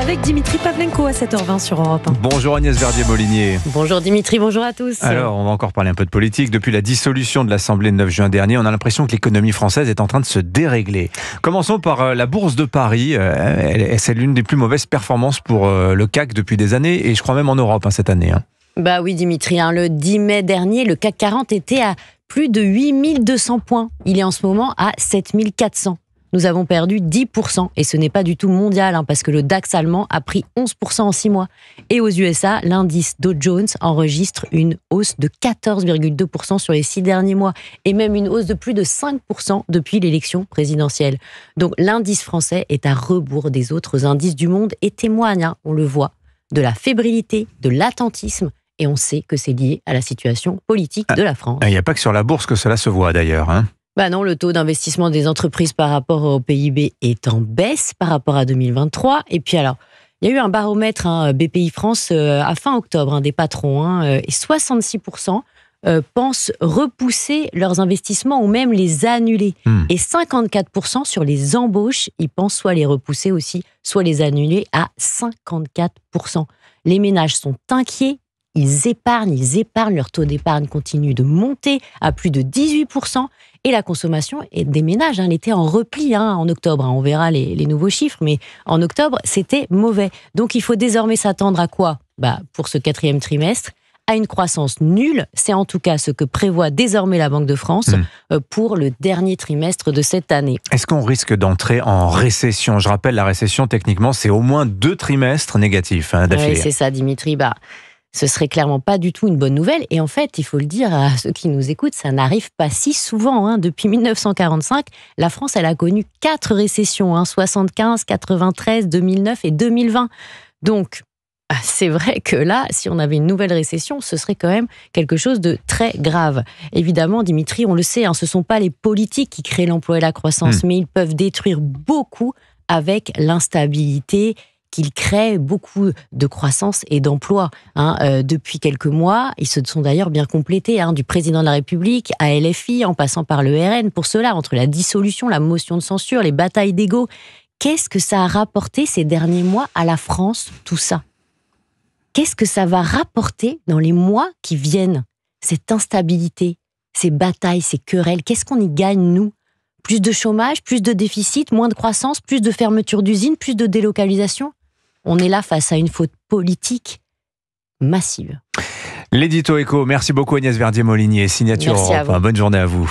Avec Dimitri Pavlenko à 7h20 sur Europe 1. Bonjour Agnès Verdier-Molinier. Bonjour Dimitri, bonjour à tous. Alors, on va encore parler un peu de politique. Depuis la dissolution de l'Assemblée le 9 juin dernier, on a l'impression que l'économie française est en train de se dérégler. Commençons par la Bourse de Paris. C'est l'une des plus mauvaises performances pour le CAC depuis des années, et je crois même en Europe cette année. Bah oui Dimitri, le 10 mai dernier, le CAC 40 était à plus de 8200 points. Il est en ce moment à 7400. Nous avons perdu 10%, et ce n'est pas du tout mondial, parce que le DAX allemand a pris 11% en 6 mois. Et aux USA, l'indice Dow Jones enregistre une hausse de 14,2% sur les 6 derniers mois, et même une hausse de plus de 5% depuis l'élection présidentielle. Donc l'indice français est à rebours des autres indices du monde et témoigne, on le voit, de la fébrilité, de l'attentisme, et on sait que c'est lié à la situation politique de la France. Il n'y a pas que sur la bourse que cela se voit d'ailleurs. Bah non, le taux d'investissement des entreprises par rapport au PIB est en baisse par rapport à 2023. Et puis alors, il y a eu un baromètre BPI France à fin octobre des patrons, et 66% pensent repousser leurs investissements ou même les annuler. Et 54% sur les embauches, ils pensent soit les repousser aussi, soit les annuler à 54%. Les ménages sont inquiets. Ils épargnent, leur taux d'épargne continue de monter à plus de 18%, et la consommation des ménages, elle était en repli en octobre. On verra les nouveaux chiffres, mais en octobre, c'était mauvais. Donc il faut désormais s'attendre à quoi ? Pour ce 4e trimestre, à une croissance nulle. C'est en tout cas ce que prévoit désormais la Banque de France pour le dernier trimestre de cette année. Est-ce qu'on risque d'entrer en récession ? Je rappelle, la récession, techniquement, c'est au moins 2 trimestres négatifs d'affilée. Oui, c'est ça, Dimitri. Ce serait clairement pas du tout une bonne nouvelle. Et en fait, il faut le dire à ceux qui nous écoutent, ça n'arrive pas si souvent. Depuis 1945, la France, elle a connu 4 récessions, 75, 93, 2009 et 2020. Donc, c'est vrai que là, si on avait une nouvelle récession, ce serait quand même quelque chose de très grave. Évidemment, Dimitri, on le sait, ce ne sont pas les politiques qui créent l'emploi et la croissance, mais ils peuvent détruire beaucoup avec l'instabilité qu'ils créent beaucoup de croissance et d'emplois. Depuis quelques mois, ils se sont d'ailleurs bien complétés, du président de la République à LFI, en passant par le RN. Pour cela, entre la dissolution, la motion de censure, les batailles d'ego, qu'est-ce que ça a rapporté ces derniers mois à la France, tout ça ? Qu'est-ce que ça va rapporter dans les mois qui viennent ? Cette instabilité, ces batailles, ces querelles, qu'est-ce qu'on y gagne, nous ? Plus de chômage, plus de déficit, moins de croissance, plus de fermeture d'usines, plus de délocalisation ? On est là face à une faute politique massive. L'édito éco, merci beaucoup Agnès Verdier-Molinier, signature Merci Europe. Bonne journée à vous.